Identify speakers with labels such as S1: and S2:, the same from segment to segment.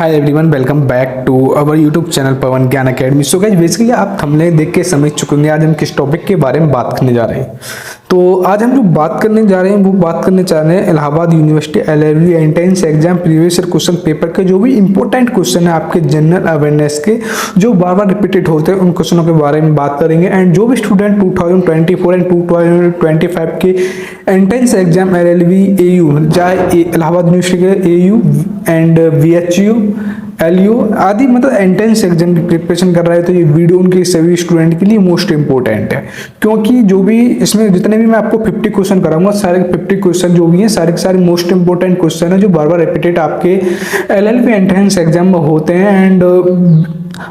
S1: Hi everyone, welcome back to our YouTube channel Pawan Gyan Academy. So guys, basically आप thumbnail देख के समझ चुके होंगे आज हम किस टॉपिक के बारे में बात करने जा रहे हैं। तो आज हम जो बात करने जा रहे हैं वो बात करने जा रहे हैं Allahabad university LLB entrance exam previous year question paper के जो भी इंपॉर्टेंट क्वेश्चन है आपके जनरल अवेयरनेस के, जो बार बार रिपीटेड होते हैं, उन क्वेश्चनों के बारे में बात करेंगे। एंड जो भी स्टूडेंट 2024 एंड 2025 के एंट्रेंस एग्जाम LLB AU, चाहे इलाहाबाद यूनिवर्सिटी के AU एंड VHU LU आदि मतलब एंट्रेंस एग्जाम की प्रिपरेशन कर रहे हैं, तो ये वीडियो उनके सभी स्टूडेंट के लिए मोस्ट इंपॉर्टेंट है। क्योंकि जो भी इसमें जितने भी मैं आपको 50 क्वेश्चन कराऊंगा, सारे 50 क्वेश्चन जो भी हैं सारे के सारे मोस्ट इंपॉर्टेंट क्वेश्चन है जो बार बार रिपीटेड आपके LLB एंट्रेंस एग्जाम में होते हैं। एंड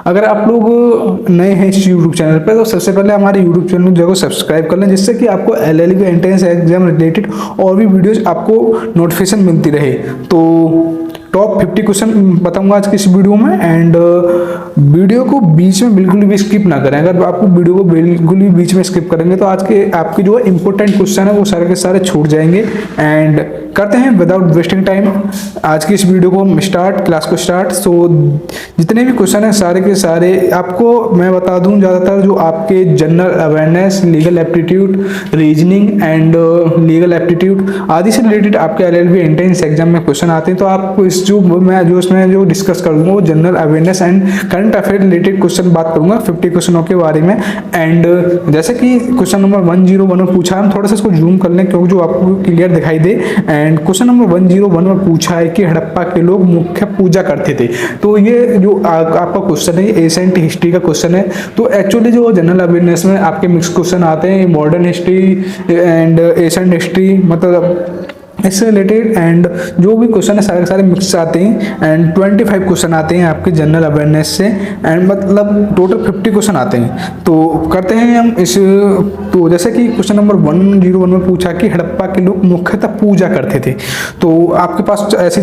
S1: अगर आप लोग नए हैं इस यूट्यूब चैनल पर तो सबसे पहले हमारे यूट्यूब चैनल जो सब्सक्राइब कर लें, जिससे कि आपको LLB एंट्रेंस एग्जाम रिलेटेड और भी वीडियोज आपको नोटिफिकेशन मिलती रहे। तो टॉप 50 क्वेश्चन बताऊंगा आज की इस वीडियो में। एंड वीडियो को बीच में बिल्कुल भी स्किप ना करें। अगर आपको वीडियो को बिल्कुल भी बीच में स्किप करेंगे तो आज के आपके जो इंपॉर्टेंट क्वेश्चन है वो सारे के सारे छूट जाएंगे। एंड करते हैं विदाउट वेस्टिंग टाइम आज की इस वीडियो को क्लास को स्टार्ट। सो जितने भी क्वेश्चन हैं सारे के सारे आपको मैं बता दूं, ज़्यादातर जो आपके general awareness, legal aptitude, reasoning and legal aptitude आदि से रिलेटेड आपके LLB एंट्रेंस एग्जाम में क्वेश्चन आते हैं। तो आपको इसमें जो डिस्कस करूंगा वो general awareness and current affair related question बात करूंगा 50 क्वेश्चनों के बारे में। एंड जैसे कि क्वेश्चन नंबर 101 में पूछा, हम थोड़ा सा इसको जूम कर लें क्योंकि जो आपको क्लियर दिखाई दे। एंड क्वेश्चन नंबर 101 में पूछा है कि हड़प्पा के लोग मुख्य पूजा करते थे। तो ये जो आपका क्वेश्चन है ये एशियंट हिस्ट्री का क्वेश्चन है। तो एक्चुअली जो जनरल अवेयरनेस में आपके मिक्स क्वेश्चन आते हैं, modern history and ancient history मतलब इससे रिलेटेड। एंड जो भी क्वेश्चन है सारे के सारे मिक्स आते हैं। एंड 25 क्वेश्चन आते हैं आपके जनरल अवेयरनेस से। एंड मतलब टोटल 50 क्वेश्चन आते हैं। तो करते हैं हम इस। तो जैसे कि क्वेश्चन नंबर 101 में पूछा कि हड़प्पा के लोग मुख्यतः पूजा करते थे। तो आपके पास ऐसे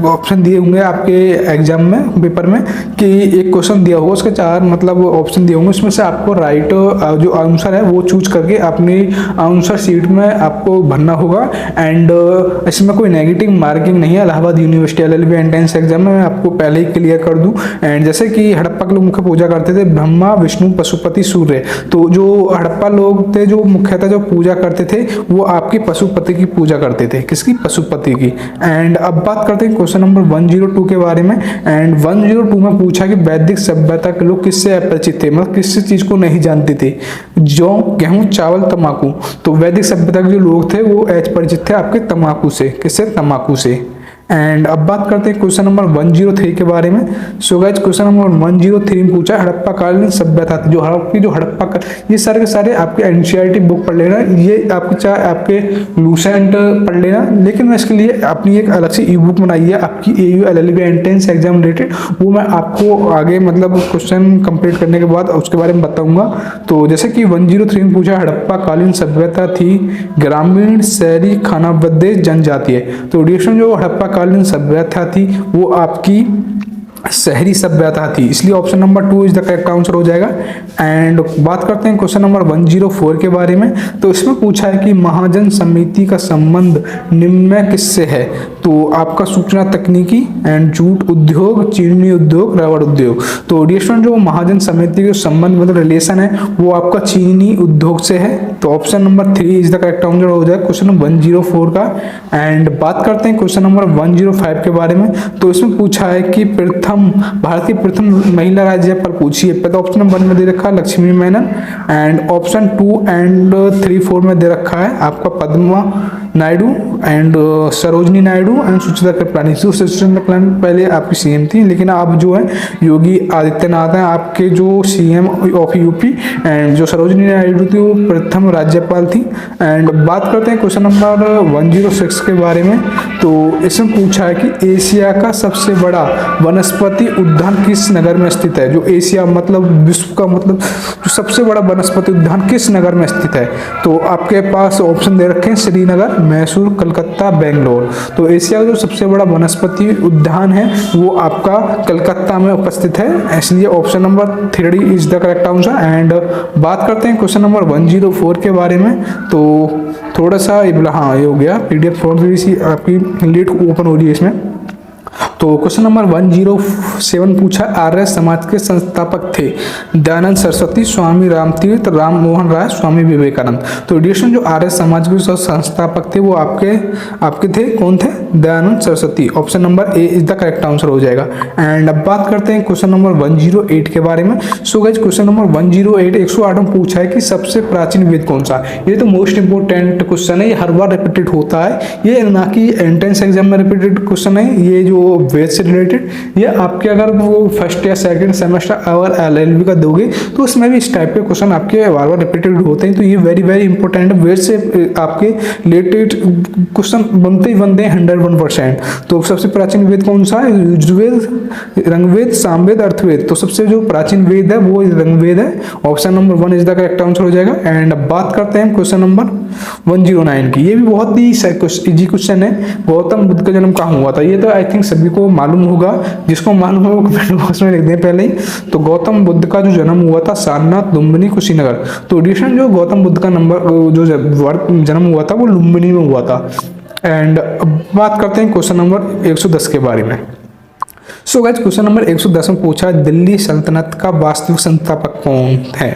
S1: ऑप्शन दिए होंगे आपके एग्जाम में पेपर में कि एक क्वेश्चन दिया होगा, उसके 4 मतलब ऑप्शन दिए होंगे, उसमें से आपको राइट जो आंसर है वो चूज करके अपनी आंसर शीट में आपको भरना होगा। एंड इसमें कोई नेगेटिव मार्किंग नहीं है। Allahabad university LLB entrance exam में मैं आपको पहले ही क्लियर कर दूं। एंड जैसे कि हड़प्पा के लोग मुख्य पूजा करते थे ब्रह्मा, विष्णु, पशुपति, सूर्य। तो जो हड़प्पा लोग थे जो मुख्यतः जो पूजा करते थे वो आपकी पशुपति की पूजा करते थे। किसकी? पशुपति की। एंड अब बात करते हैं क्वेश्चन नंबर 102 के बारे में। एंड 102 में पूछा कि वैदिक सभ्यता के लोग किससे अपरिचित थे, मतलब किस चीज को नहीं जानते थे? जौ, गेहूं, चावल, तंबाकू। तो वैदिक सभ्यता के जो लोग थे वो परिचित थे आपके तंबाकू से। किससे? तंबाकू से। एंड अब बात करते हैं क्वेश्चन नंबर 103 के बारे में। सो गाइस, क्वेश्चन नंबर 103 में पूछा हड़प्पा कालीन सभ्यता थी। जो हड़प्पा का ये सारे के सारे आपके NCERT बुक पढ़ लेना, ये आपके चाहे आपके लूसेंट पढ़ लेना, लेकिन मैं इसके लिए अपनी एक अलग से ई बुक बनाई है आपकी AU LLB entrance exam related. वो मैं आपको आगे मतलब क्वेश्चन कंप्लीट करने के बाद उसके बारे में बताऊंगा। तो जैसे कि 103 में पूछा हड़प्पा कालीन सभ्यता थी ग्रामीण, शहरी, खानाबद्दे, जनजातीय। तो डिस्ट्रीब्यूशन जो हड़प्पा कालीन सभ्यता थी वो आपकी शहरी सभ्यता थी, इसलिए option number 2 is the correct answer हो जाएगा। एंड बात करते हैं क्वेश्चन नंबर 104 के बारे में। तो इसमें पूछा है कि महाजन समिति का संबंध निम्न में किससे है? तो आपका सूचना तकनीकी एंड जूट उद्योग, चीनी उद्योग, रबड़ उद्योग। तो डिस्ट्रीब्यूशन जो महाजन समिति के संबंध मतलब रिलेशन है वो आपका चीनी उद्योग से है। तो option number 3 is the correct answer हो जाएगा क्वेश्चन नंबर 104 का। एंड बात करते हैं क्वेश्चन नंबर 105 के बारे में। तो इसमें पूछा है कि भारत की प्रथम महिला राज्यपाल पूछी है। पहले ऑप्शन नंबर 1 में दे रखा है Lakshmi Menon. And option 2 and 3, 4 में दे रखा है आपका पद्मा नायडू एंड सरोजनी नायडू एंड सुचित्रा कृपलानी। सुचित्रा कृपलानी पहले आपकी CM थी, लेकिन अब जो है योगी आदित्यनाथ हैं आपके जो CM ऑफ UP। एंड जो सरोजनी नायडू थी वो प्रथम राज्यपाल थी। एंड बात करते हैं क्वेश्चन नंबर 106 के बारे में। तो इसमें पूछा है कि एशिया का सबसे बड़ा वनस्पति उद्यान किस नगर में स्थित है? जो एशिया मतलब विश्व का मतलब जो सबसे बड़ा वनस्पति उद्यान किस नगर में स्थित है? तो आपके पास ऑप्शन दे रखे हैं श्रीनगर, मैसूर, कलकत्ता, बेंगलोर। तो एशिया का जो सबसे बड़ा वनस्पति उद्यान है वो आपका कलकत्ता में उपस्थित है, इसलिए option number 3 is the correct answer. And बात करते हैं क्वेश्चन नंबर 104 के बारे में। तो थोड़ा सा हाँ ये हो गया PDF फॉर्म आपकी लेट ओपन हो रही है इसमें। तो क्वेश्चन नंबर 107 पूछा, आर्य समाज के संस्थापक थे दयानंद सरस्वती, स्वामी रामतीर्थ, राम मोहन राय, स्वामी विवेकानंद। तो एडिशन जो आर्य समाज के संस्थापक थे वो आपके थे, कौन थे? Dayanand Saraswati. Option number A is the correct answer हो जाएगा। एंड अब बात करते हैं क्वेश्चन नंबर 108 के बारे में। सो गाइस क्वेश्चन नंबर 108 108 में पूछा है कि सबसे प्राचीन वेद कौन सा है। ये तो मोस्ट इंपोर्टेंट क्वेश्चन है, ये हर बार रिपीटेड होता है, ये ना कि एंट्रेंस एग्जाम में रिपीटेड क्वेश्चन है। ये जो वेद से रिलेटेड, ये आपके अगर वो फर्स्ट या सेकंड सेमेस्टर अगर LLB का दोगे तो उसमें भी इस टाइप के क्वेश्चन आपके बार बार रिपीटेड होते हैं। तो ये वेरी वेरी इंपॉर्टेंट है, वेद से आपके रिलेटेड क्वेश्चन बनते ही बनते हैं 101%। तो सबसे प्राचीन वेद कौन सा है? यजुर्वेद, ऋग्वेद, सामवेद, अर्थवेद। तो सबसे जो प्राचीन वेद है वो ऋग्वेद है। Option number 1 is the correct answer हो जाएगा। एंड अब बात करते हैं क्वेश्चन नंबर 109 की। ये भी बहुत ही इजी क्वेश्चन है, गौतम बुद्ध का जन्म कहाँ हुआ था? ये तो आई थिंक सभी को मालूम होगा, जिसको मालूम है वो कमेंट बॉक्स में लिख दें पहले ही। तो गौतम बुद्ध का जो जन्म हुआ था सारनाथ, लुम्बिनी, कुशीनगर। तो एडिशन जो गौतम बुद्ध का जो जन्म हुआ था वो लुम्बिनी में हुआ था। एंड अब बात करते हैं क्वेश्चन नंबर 110 के बारे में। सो गाइस क्वेश्चन नंबर 110 में पूछा, दिल्ली सल्तनत का वास्तविक संस्थापक कौन है?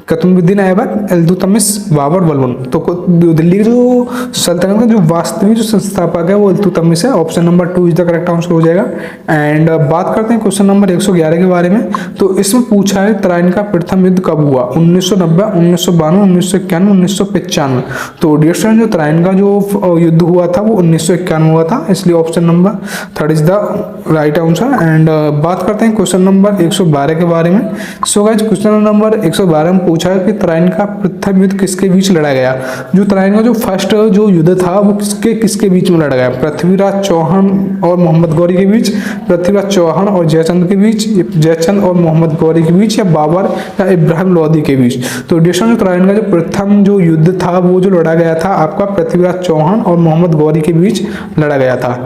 S1: कुतुबुद्दीन ऐबक, इल्तुतमिश, बाबर, बलबन। तो दिल्ली की जो सल्तनत का जो वास्तविक जो संस्थापक है वो इल्तुतमिश है। Option number 2 is the correct answer हो जाएगा। एंड बात करते हैं क्वेश्चन नंबर 111 के बारे में। तो इसमें पूछा है तराइन का प्रथम युद्ध कब हुआ? 1990, 1992, 1991, 1995। तो डिस्टेंस जो तराइन का जो युद्ध हुआ था वो 1991 हुआ था, इसलिए option number 3 is the right answer. And बात करते हैं क्वेश्चन नंबर 112 के बारे में। सो गाइस क्वेश्चन नंबर 112 में पूछा है कि तराइन का प्रथम युद्ध किसके बीच लड़ा गया? जो तराइन का जो फर्स्ट जो युद्ध था वो किसके बीच में लड़ा गया? पृथ्वीराज चौहान और मोहम्मद गौरी के बीच, पृथ्वीराज चौहान और जयचंद के बीच, जयचंद और मोहम्मद गौरी के बीच, या बाबर या इब्राहिम लोदी के बीच? तो जो तराइन का जो प्रथम जो युद्ध था वो जो लड़ा गया था आपका पृथ्वीराज चौहान और मोहम्मद गौरी के बीच लड़ा गया था।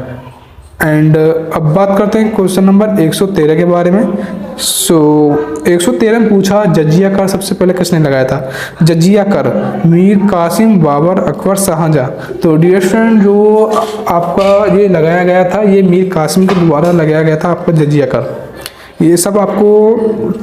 S1: एंड अब बात करते हैं क्वेश्चन नंबर 113 के बारे में। सो 113 में पूछा, जजिया कर सबसे पहले किसने लगाया था? जजिया कर मीर कासिम, बाबर, अकबर, शाहजहां। तो डियर फ्रेंड जो आपका ये लगाया गया था ये मीर कासिम के द्वारा लगाया गया था आपका जजिया कर। ये सब आपको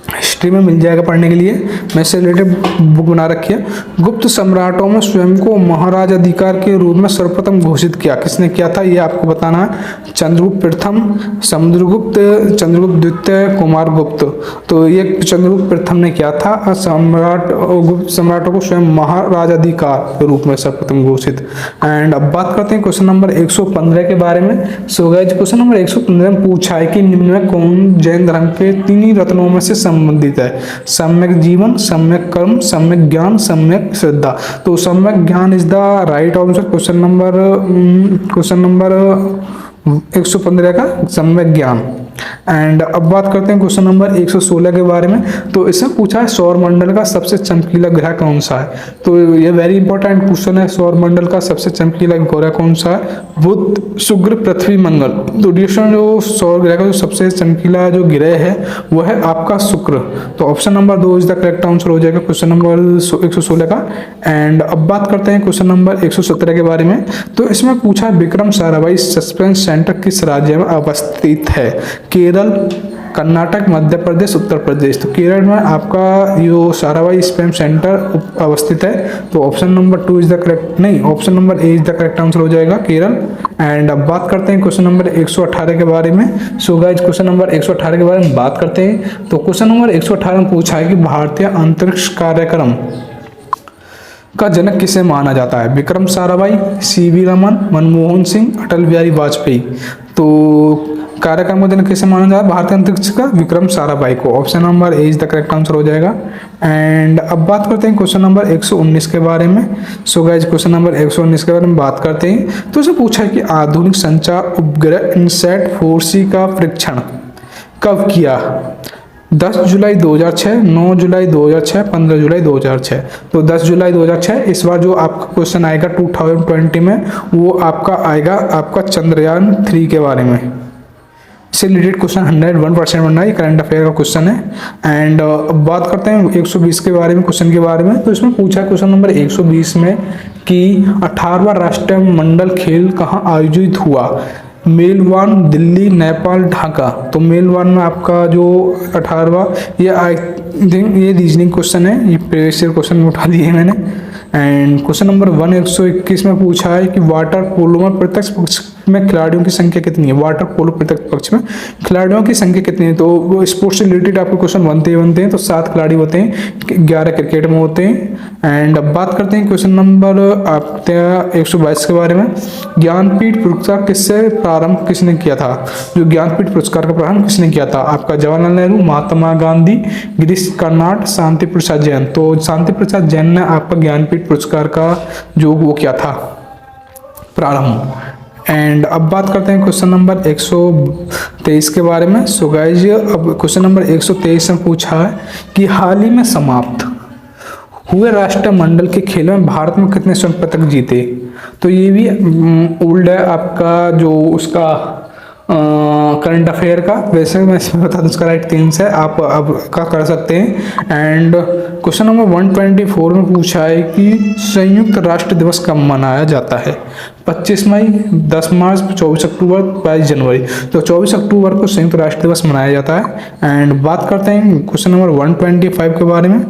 S1: हिस्ट्री में मिल जाएगा पढ़ने के लिए, मैं इससे रिलेटेड बुक बना रखी है। गुप्त सम्राटों में स्वयं को महाराज अधिकार के रूप में सर्वप्रथम घोषित किया किसने किया था? ये आपको बताना है। चंद्रगुप्त प्रथम, समुद्रगुप्त, चंद्रगुप्त द्वितीय, कुमारगुप्त। तो ये चंद्रगुप्त प्रथम ने किया था। गुप्त सम्राटों को स्वयं महाराज अधिकार के रूप में सर्वप्रथम घोषित। एंड अब बात करते हैं क्वेश्चन नंबर 115 के बारे में। सो गाइस क्वेश्चन नंबर 115 में पूछा है कि निम्न में कौन जैन धर्म के 3 रत्नों में से संबंधित है? सम्यक जीवन, सम्यक कर्म, सम्यक ज्ञान, सम्यक श्रद्धा। तो सम्यक ज्ञान is the right answer. Question number 115 का सम्यक ज्ञान। एंड अब बात करते हैं क्वेश्चन नंबर 116 के बारे में। तो इसमें पूछा है सौर मंडल का सबसे चमकीला ग्रह कौन सा है? तो ये वेरी इंपॉर्टेंट क्वेश्चन है, सौर मंडल का सबसे चमकीला ग्रह कौन सा है? बुध, शुक्र, पृथ्वी, मंगल। तो डिस्टेंस जो सौर ग्रह का जो सबसे चमकीला जो ग्रह है वो है आपका शुक्र। तो option number 2 is the correct answer हो जाएगा क्वेश्चन नंबर 116 का। एंड अब बात करते हैं क्वेश्चन नंबर 117 के बारे में। तो इसमें पूछा विक्रम साराभाई सस्पेंस सेंटर किस राज्य में अवस्थित है? केरल, कर्नाटक, मध्य प्रदेश, उत्तर प्रदेश। तो केरल में आपका जो साराभाई स्पैम सेंटर अवस्थित है। तो option number 2 is the correct, नहीं option number A is the correct answer हो जाएगा, केरल। एंड अब बात करते हैं क्वेश्चन नंबर 118 के बारे में। सो गाइस क्वेश्चन नंबर 118 के बारे में बात करते हैं। तो क्वेश्चन नंबर 118 में पूछा है कि भारतीय अंतरिक्ष कार्यक्रम का जनक किसे माना जाता है? विक्रम साराभाई, CV रमन, मनमोहन सिंह, अटल बिहारी वाजपेयी। तो कार्यक्रम का जनक किसे माना जाता है भारतीय अंतरिक्ष का? विक्रम साराभाई को। Option number A is the correct answer हो जाएगा। एंड अब बात करते हैं क्वेश्चन नंबर 119 के बारे में। सो गाइस क्वेश्चन नंबर 119 के बारे में बात करते हैं। तो इसमें पूछा है कि आधुनिक संचार उपग्रह इनसैट 4C का परीक्षण कब किया? 10 जुलाई 2006, 9 जुलाई 2006, 15 जुलाई 2006। तो 10 जुलाई 2006। इस बार जो आपका क्वेश्चन आएगा 2020 में वो आपका आएगा आपका चंद्रयान 3 के बारे में। इससे रिलेटेड क्वेश्चन 101% बनना है, करंट अफेयर का क्वेश्चन है। एंड अब बात करते हैं 120 के बारे में, क्वेश्चन के बारे में। तो इसमें पूछा है क्वेश्चन नंबर 120 में कि 18वां राष्ट्रीय मंडल खेल कहाँ आयोजित हुआ? मेलवान, दिल्ली, नेपाल, ढाका। तो मेलवान में आपका जो 18वां, ये आई थिंक ये रीजनिंग क्वेश्चन है, ये प्रीवियस ईयर क्वेश्चन में उठा लिए मैंने। एंड क्वेश्चन नंबर 121 में पूछा है कि वाटर पोलो में प्रत्यक्ष पक्ष में खिलाड़ियों की संख्या कितनी है। वाटर पोलो प्रत्यक्ष पक्ष में खिलाड़ियों की संख्या कितनी है। तो वो स्पोर्ट्स से रिलेटेड आपके क्वेश्चन बनते हैं। तो 7 खिलाड़ी होते हैं, 11 क्रिकेट में होते हैं। एंड अब बात करते हैं क्वेश्चन नंबर आपके 122 के बारे में। ज्ञानपीठ पुरस्कार किसने किया था। जो ज्ञानपीठ पुरस्कार का प्रारंभ किसने किया था। आपका जवाहरलाल नेहरू, महात्मा गांधी, गिरीश कर्नाड, शांति प्रसाद जैन। तो शांति प्रसाद जैन ने आपका ज्ञानपीठ पुरस्कार का जो वो किया था प्रारंभ। एंड अब बात करते हैं क्वेश्चन नंबर 123 के बारे में। सो गाइज, अब क्वेश्चन नंबर 123 में पूछा है कि हाल ही में समाप्त हुए राष्ट्रमंडल के खेलों में भारत में कितने स्वर्ण पदक जीते। तो ये भी ओल्ड है आपका जो उसका करंट अफेयर का। वैसे मैं इसमें बता दूं उसका राइट 3 से आप अब का कर सकते हैं। एंड क्वेश्चन नंबर 124 में पूछा है कि संयुक्त राष्ट्र दिवस कब मनाया जाता है। 25 मई, 10 मार्च, 24 अक्टूबर, 22 जनवरी। तो 24 अक्टूबर को संयुक्त राष्ट्र दिवस मनाया जाता है। एंड बात करते हैं क्वेश्चन नंबर 125 के बारे में।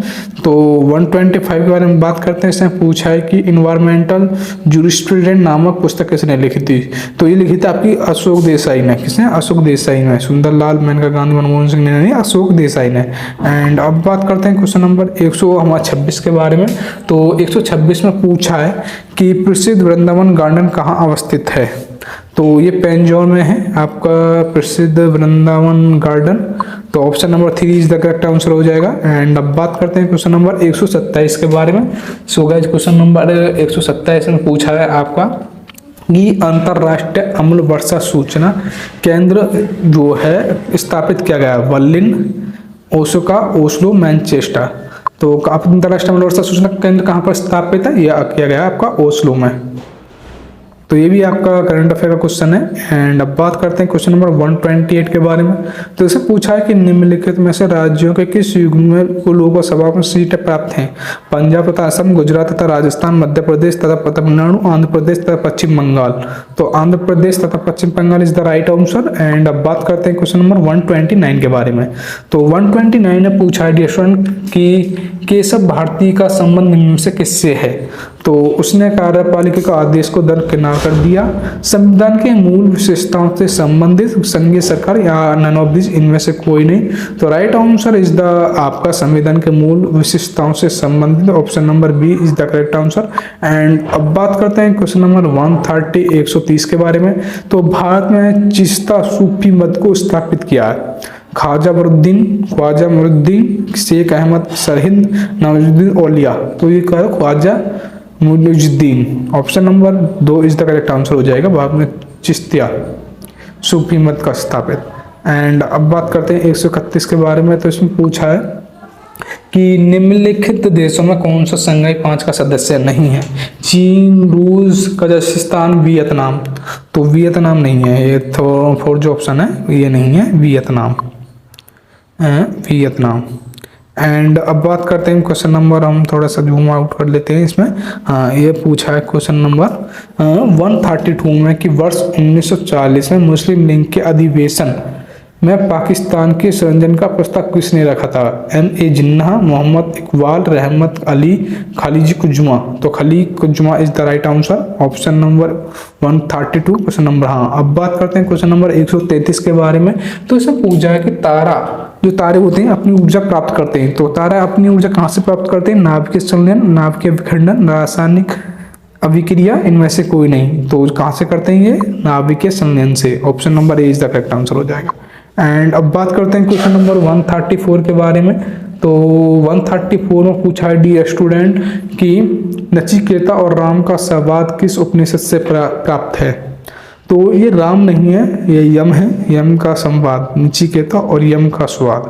S1: तो 125 के बारे में बात करते हैं। इसमें पूछा है कि इन्वायरमेंटल जूरिस्प्रूडेंस नामक पुस्तक किसने लिखी थी। तो ये लिखी थी आपकी अशोक देसाई ने। किसने। अशोक देसाई ने। सुंदरलाल, मेनका गांधी, मनमोहन सिंह ने नहीं, अशोक देसाई ने। एंड अब बात करते हैं क्वेश्चन नंबर 126 के बारे में। तो 126 में पूछा है कि प्रसिद्ध वृंदावन गार्डन कहाँ अवस्थित है। तो ये पेंजोर में है आपका प्रसिद्ध वृंदावन गार्डन। तो option number 3 is the correct answer हो जाएगा। एंड अब बात करते हैं क्वेश्चन नंबर 127 के बारे में। सो गाइस, क्वेश्चन नंबर 127 में पूछा है आपका कि अंतरराष्ट्रीय अम्ल वर्षा सूचना केंद्र जो है स्थापित किया गया है। Berlin, Osaka, Oslo, Manchester. तो अंतरराष्ट्रीय अम्ल वर्षा सूचना केंद्र कहाँ पर स्थापित है। यह किया गया है आपका ओस्लो में। तो ये भी आपका करंट अफेयर का क्वेश्चन है। एंड अब बात करते हैं क्वेश्चन नंबर 128 के बारे में। तो इसे पूछा है कि निम्नलिखित में से राज्यों के किस युग्म को लोकसभा में सीटें प्राप्त हैं। पंजाब तथा असम, गुजरात तथा राजस्थान, मध्य प्रदेश तथा तमिलनाडु, आंध्र प्रदेश तथा पश्चिम बंगाल। तो आंध्र प्रदेश तथा Paschim Bengal is the right answer. And अब बात करते हैं क्वेश्चन नंबर 129 के बारे में। तो 129 ने पूछा है डियर स्टूडेंट कि केशव भारती का संबंध निम्न से किससे है। तो उसने कार्यपालिका का आदेश को दरकिनार कर दिया। संविधान के मूल विशेषताओं से संबंधित, संघीय सरकार, या नन ऑफ दिस, इनमें से कोई नहीं। तो राइट आंसर इज द आपका संविधान के मूल विशेषताओं से संबंधित, option number B is the correct answer. And अब बात करते हैं क्वेश्चन नंबर 130 के बारे में। तो भारत में चिश्ता सूफी मत को स्थापित किया है। ख्वाजा मुरुद्दीन, शेख अहमद सरहिंद, नवाजुद्दीन औलिया। तो ये क्या है, Khwaja Muinuddin. Option number 2 is the correct answer हो जाएगा। बाद में चिश्तिया सूफी मत का स्थापित। एंड अब बात करते हैं 131 के बारे में। तो इसमें पूछा है कि निम्नलिखित देशों में कौन सा संघाई 5 का सदस्य नहीं है। चीन, रूस, कजाकिस्तान, वियतनाम। तो वियतनाम नहीं है, ये तो 4 जो ऑप्शन है ये नहीं है, वियतनाम। एंड अब बात करते हैं क्वेश्चन नंबर, हम थोड़ा सा जूम आउट कर लेते हैं इसमें। हाँ, ये पूछा है क्वेश्चन नंबर 132 में कि वर्ष 1940 में मुस्लिम लीग के अधिवेशन में पाकिस्तान के संयोजन का प्रस्ताव किसने रखा था। M.A. जिन्ना, मोहम्मद इकबाल, रहमत अली, खालिद कुजमा। तो Khalid Kuzma is the right answer. Option number 132 question number. हाँ, अब बात करते हैं क्वेश्चन नंबर 133 के बारे में। तो इसमें पूछा है कि जो तारे होते हैं अपनी ऊर्जा प्राप्त करते हैं। तो तारा अपनी ऊर्जा कहाँ से प्राप्त करते हैं। नाभिकीय संलयन, नाभिकीय विखंडन, रासायनिक अभिक्रिया, इनमें से कोई नहीं। तो कहाँ से करते हैं ये, नाभिकीय संलयन से। Option number A is the correct answer हो जाएगा। एंड अब बात करते हैं क्वेश्चन नंबर 134 के बारे में। तो 134 में पूछा है डी स्टूडेंट कि नचिकेता और राम का संवाद किस उपनिषद से प्राप्त है। तो ये राम नहीं है, ये यम है। यम का संवाद, नचिकेता और यम का संवाद।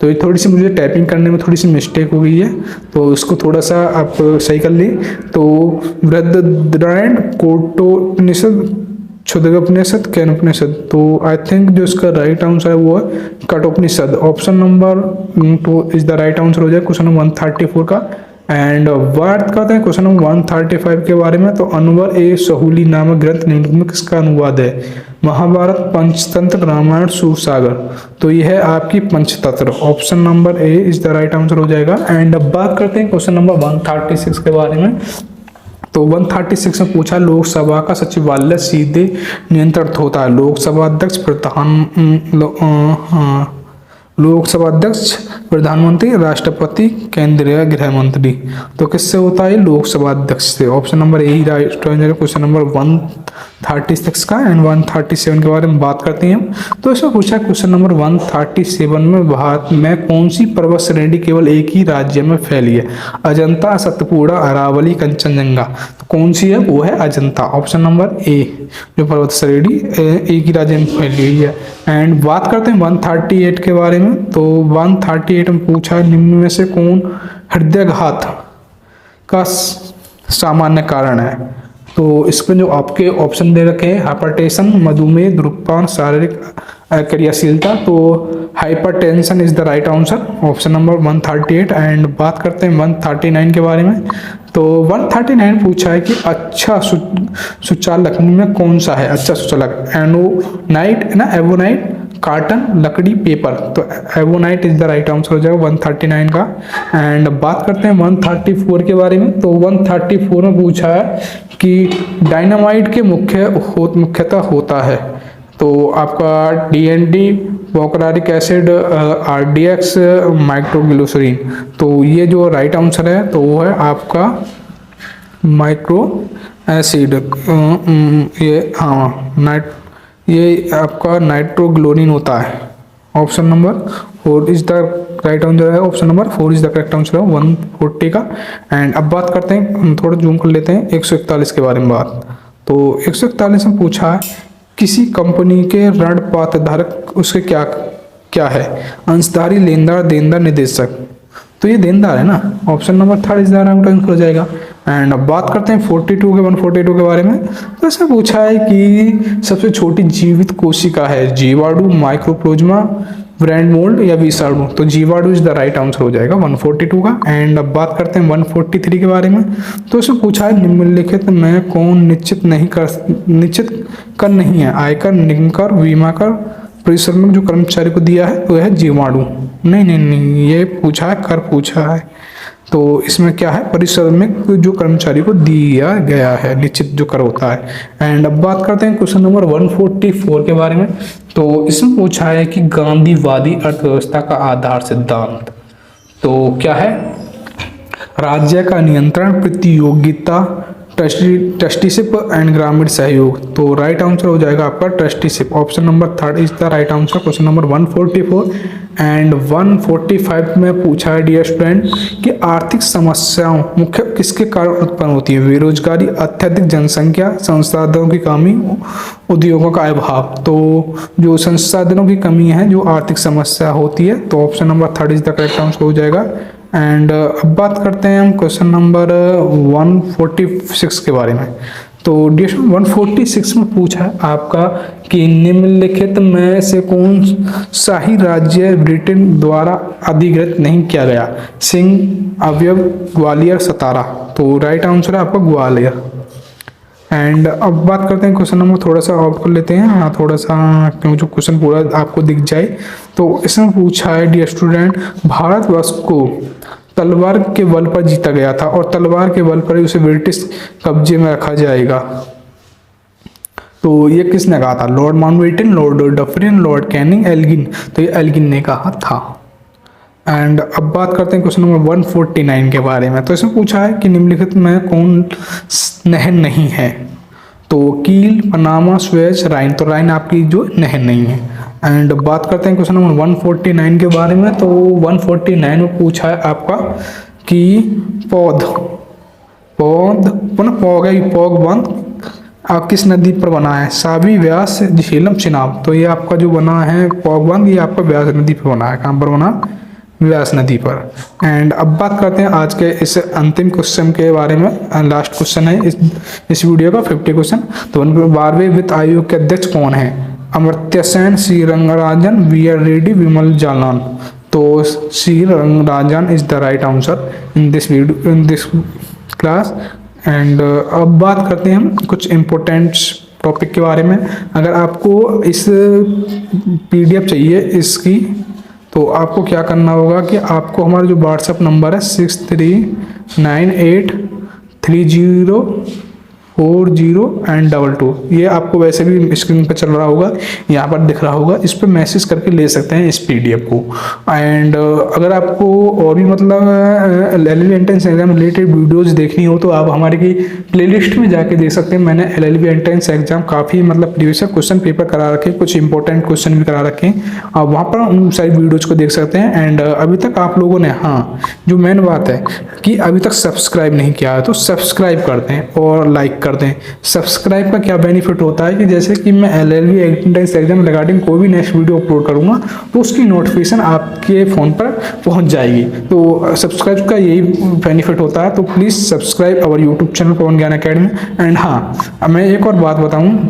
S1: तो ये थोड़ी सी मुझे टाइपिंग करने में थोड़ी सी मिस्टेक हो गई है, तो इसको थोड़ा सा आप सही कर ली। तो बृहदारण्यक, कठोपनिषद, क्षुद्रोपनिषद, केनोपनिषद। तो आई थिंक जो इसका राइट आंसर है वो है Kathopanishad. Option number 2 is the right answer हो जाए क्वेश्चन नंबर 134 का। एंड बात करते हैं क्वेश्चन नंबर 135 के बारे में। तो अनवर ए सहूली नामक ग्रंथ निम्नलिखित में किसका अनुवाद है? महाभारत, पंचतंत्र, रामायण, सूरसागर। तो यह है आपकी Panchatantra. Option number A is the right answer हो जाएगा। एंड अब बात करते हैं क्वेश्चन नंबर 136 के बारे में। तो 136 में पूछा लोकसभा का सचिवालय सीधे नियंत्रित होता है। लोकसभा अध्यक्ष, लोकसभा अध्यक्ष, प्रधानमंत्री, राष्ट्रपति, केंद्रीय गृह मंत्री। तो किससे होता है? लोकसभा अध्यक्ष से। ऑप्शन नंबर ए ही राइट हो जाएगा क्वेश्चन नंबर 136 का। एंड 137 के बारे में बात करते हैं। तो इसमें पूछा क्वेश्चन नंबर 137 में भारत में कौन सी पर्वत श्रेणी केवल एक ही राज्य में फैली है? अजंता, सतपुड़ा, अरावली, कंचनजंगा। तो कौन सी है? वो है अजंता। ऑप्शन नंबर ए जो पर्वत श्रेणी एक ही राज्य में फैली हुई है। एंड बात करते हैं 138 के बारे में। तो 138 में पूछा निम्न में से कौन हृदयाघात का सामान्य कारण है? तो इसमें जो आपके ऑप्शन दे रखे हैं हाइपरटेंशन, मधुमेह, धूम्रपान, शारीरिक क्रियाशीलता। तो hypertension is the right answer. Option number 138। And बात करते हैं 139 के बारे में। तो 139 पूछा है कि अच्छा सुचालक में कौन सा है? अच्छा सुचालक एवोनाइट ना, एवोनाइट, कार्टन, लकड़ी, पेपर। तो एवोनाइट इज द राइट आंसर हो जाएगा 139 का। एंड बात करते हैं 134 के बारे में। तो 134 में पूछा है कि डायनामाइट के मुख्यतः होता है। तो आपका डीएनडी, बोक्सारिक एसिड, आरडीएक्स, नाइट्रोग्लिसरीन। तो ये जो राइट आंसर है तो वो है आपका माइक्रो एसिड, ये आपका नाइट्रोग्लोरिन होता है। Option number 4 is the right answer है। Option number 4 is the correct answer है 140 का। एंड अब बात करते हैं, थोड़ा जूम कर लेते हैं 141 के बारे में बात। तो 141 में पूछा है किसी कंपनी के ऋण पात्रधारक उसके क्या क्या है? अंशधारी, लेनदार, देनदार, निदेशक। तो ये देनदार है ना। Option number 3 is the right answer हो जाएगा। एंड अब बात करते हैं 142 के बारे में। तो इसमें पूछा है कि सबसे छोटी जीवित कोशिका है जीवाणु, माइक्रोप्लाज्मा, ब्रैंड मोल्ड या विषाणु। तो जीवाणु इज द राइट आंसर हो जाएगा 142 का। एंड अब बात करते हैं 143 के बारे में। तो इसमें पूछा है निम्नलिखित में कौन निश्चित कर नहीं है? आयकर, निगम कर, बीमा कर, परिश्रमिक जो कर्मचारी को दिया है वो है जीवाणु। नहीं, ये पूछा है कर पूछा है। तो इसमें क्या है? परिश्रमिक जो कर्मचारी को दिया गया है, निश्चित जो कर होता है। एंड अब बात करते हैं क्वेश्चन नंबर 144 के बारे में। तो इसमें पूछा है कि गांधीवादी अर्थव्यवस्था का आधार सिद्धांत तो क्या है? राज्य का नियंत्रण, प्रतियोगिता, ट्रस्टीशिप एंड ग्रामीण सहयोग। तो राइट आंसर हो जाएगा आपका trusteeship. Option number 3 is the right answer question number 144। And 145 में पूछा है डियर स्टूडेंट कि आर्थिक समस्याओं मुख्य किसके कारण उत्पन्न होती है? बेरोजगारी, अत्यधिक जनसंख्या, संसाधनों की कमी, उद्योगों का अभाव। तो जो संसाधनों की कमी है जो आर्थिक समस्या होती है, तो option number 3 is the correct answer हो जाएगा। एंड अब बात करते हैं हम क्वेश्चन नंबर 146 के बारे में। तो डियर 146 में पूछा है आपका कि निम्नलिखित में से कौन सा ही राज्य ब्रिटेन द्वारा अधिकृत नहीं किया गया? सिंह, अवयव, ग्वालियर, सतारा। तो राइट आंसर है आपका ग्वालियर। एंड अब बात करते हैं क्वेश्चन नंबर थोड़ा सा आउट कर लेते हैं, हाँ थोड़ा सा क्यों जो क्वेश्चन पूरा आपको दिख जाए। तो इसमें पूछा है डियर स्टूडेंट भारतवर्ष को तलवार के बल पर जीता गया था और तलवार के बल पर उसे ब्रिटिश कब्जे में रखा जाएगा। तो ये किसने कहा था? Lord Mountbatten, Lord Dufferin, Lord Canning, Elgin. तो ये एल्गिन ने कहा था। एंड अब बात करते हैं क्वेश्चन नंबर 149 के बारे में। तो इसमें पूछा है कि निम्नलिखित में कौन नहर नहीं है? तो कील, पनामा, स्वेज, राइन। तो राइन आपकी जो नहर नहीं है। एंड बात करते हैं क्वेश्चन नंबर 149 के बारे में। तो 149 में पूछा है आपका कि पौगबंद आप किस नदी पर बना है? साबी, व्यास, झेलम, चिनाब। तो ये आपका जो बना है पौगबंद, ये आपका व्यास नदी पर बना है। कहाँ पर बना? व्यास नदी पर। एंड अब बात करते हैं आज के इस अंतिम क्वेश्चन के बारे में। लास्ट क्वेश्चन है इस वीडियो का 50 क्वेश्चन। तो 12वें वित्त आयोग के अध्यक्ष कौन है? Amartya Sen, C Rangarajan, V R Reddy, Bimal Jalan. तो C Rangarajan is the right answer in this video in this class. And अब बात करते हैं हम कुछ इम्पोर्टेंट टॉपिक के बारे में। अगर आपको इस PDF चाहिए इसकी, तो आपको क्या करना होगा कि आपको हमारा जो व्हाट्सएप नंबर है 6398304022, ये आपको वैसे भी स्क्रीन पर चल रहा होगा, यहाँ पर दिख रहा होगा, इस पर मैसेज करके ले सकते हैं इस PDF को। एंड अगर आपको और भी मतलब LLB entrance exam related videos देखनी हो तो आप हमारे की प्लेलिस्ट में जाके देख सकते हैं। मैंने LLB एंट्रेंस एग्जाम काफ़ी मतलब प्रीवियस क्वेश्चन पेपर करा रखे, कुछ इंपॉर्टेंट क्वेश्चन भी करा रखे हैं, आप वहाँ पर उन सारी वीडियोज़ को देख सकते हैं। एंड अभी तक आप लोगों ने, हाँ जो मेन बात है कि अभी तक सब्सक्राइब नहीं किया है तो सब्सक्राइब कर दें और लाइक कर दें। सब्सक्राइब का क्या बेनिफिट होता है कि जैसे कि मैं LLB एंट्रेंस एग्जाम रिगार्डिंग कोई भी नेक्स्ट वीडियो अपलोड करूँगा तो उसकी नोटिफिकेशन आपके फ़ोन पर पहुँच जाएगी। तो सब्सक्राइब का यही बेनिफिट होता है। तो please subscribe our YouTube channel Pawan Gyan Academy. And हाँ, अब मैं एक और बात बताऊँ,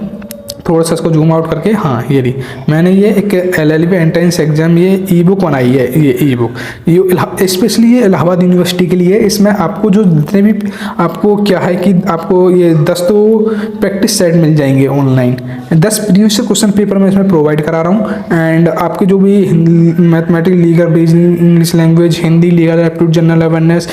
S1: थोड़ा सा इसको जूम आउट करके, हाँ ये रही, मैंने ये एक LLB एंट्रेंस एग्जाम ये ई-बुक बनाई है। ये ई-बुक ये स्पेशली ये इलाहाबाद यूनिवर्सिटी के लिए। इसमें आपको जो जितने भी आपको क्या है कि आपको ये 10 तो प्रैक्टिस सेट मिल जाएंगे ऑनलाइन, 10 प्रीवियस क्वेश्चन पेपर मैं इसमें प्रोवाइड करा रहा हूँ। एंड आपके जो भी mathematics, legal, reasoning, English language, Hindi, legal aptitude, general awareness,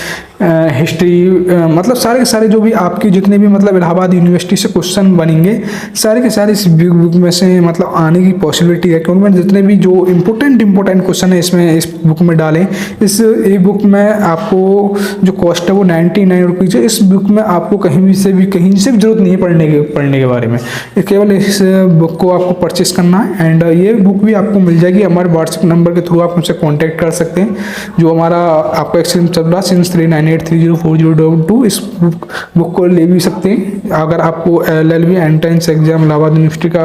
S1: history, मतलब सारे के सारे जो भी आपके जितने भी मतलब इलाहाबाद यूनिवर्सिटी से क्वेश्चन बनेंगे सारे के सारे इस बुक में से मतलब आने की पॉसिबिलिटी है। क्योंकि मैंने जितने भी जो इम्पोर्टेंट क्वेश्चन है इसमें इस बुक में डालें। इस ई बुक में आपको जो कॉस्ट है वो 99 रुपीज़ है। इस बुक में आपको कहीं से भी जरूरत नहीं है पढ़ने के बारे में, केवल इस बुक को आपको परचेस करना है। एंड ये बुक भी आपको मिल जाएगी हमारे व्हाट्सएप नंबर के थ्रू, आप हमसे कॉन्टैक्ट कर सकते हैं। जो हमारा आपका एक्सचेंज चल रहा है 6398304022, इस बुक को ले भी सकते हैं। अगर आपको LLB entrance exam Allahabad university का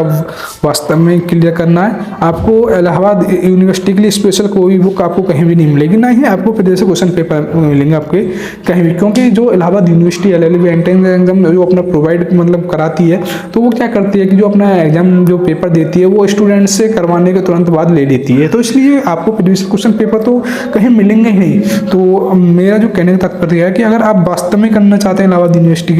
S1: वास्तव में क्लियर करना है, आपको इलाहाबाद यूनिवर्सिटी के लिए स्पेशल कोई बुक आपको कहीं भी नहीं मिलेगी, ना ही आपको फिर जैसे क्वेश्चन पेपर मिलेंगे आपके कहीं भी। क्योंकि जो Allahabad university LLB entrance exam जो अपना प्रोवाइड मतलब कराती है, तो वो क्या करती है कि जो अपना एग्जाम जो पेपर देती है वो स्टूडेंट से करवाने के तुरंत बाद ले लेती है। तो इसलिए आपको प्रीवियस क्वेश्चन पेपर तो कहीं मिलेंगे ही नहीं। तो मेरा जो कहने का तात्पर्य है कि अगर आप वास्तव में करना चाहते हैं इलाहाबाद यूनिवर्सिटी के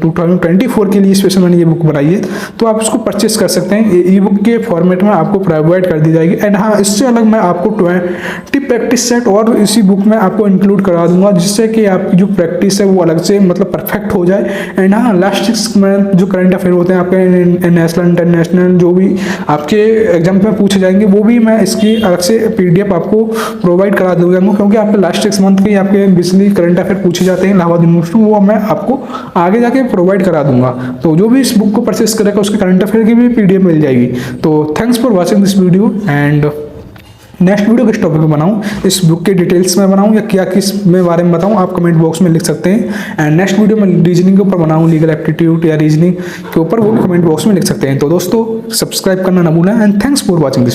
S1: 2024 के लिए स्पेशल मैंने ये बुक बनाई है, तो आप उसको परचेस कर सकते हैं। ई बुक के फॉर्मेट में आपको प्रोवाइड कर दी जाएगी। एंड हाँ, इससे अलग मैं आपको 20 प्रैक्टिस सेट और इसी बुक में आपको इंक्लूड करा दूंगा, जिससे कि आपकी जो प्रैक्टिस है वो अलग से मतलब परफेक्ट हो जाए। एंड हाँ, लास्ट में जो करंट अफेयर होते हैं आपके नेशनल इंटरनेशनल जो भी आपके एग्जाम में पूछे जाएंगे, वो भी मैं इसकी अलग से PDF आपको प्रोवाइड करा दूंगा। क्योंकि आपके लास्ट 6 मंथ के आपके बिजली करंट अफेयर पूछे जाते हैं इलाहाबाद यूनिवर्सिटी, वो मैं आपको आगे जाके प्रोवाइड करा दूंगा। तो जो भी इस बुक को परचेस करेगा उसके करंट अफेयर की भी PDF मिल जाएगी। तो thanks for watching this video. And next video किस टॉपिक में बनाऊं, इस बुक के डिटेल्स में बनाऊं या क्या किस में बारे में बताऊं, आप कमेंट बॉक्स में लिख सकते हैं। एंड नेक्स्ट वीडियो में रीजनिंग के ऊपर बनाऊं, लीगल एप्टीट्यूड या रीजनिंग के ऊपर, वो भी कमेंट बॉक्स में लिख सकते हैं। तो दोस्तों सब्सक्राइब करना ना भूलें। And thanks for watching this.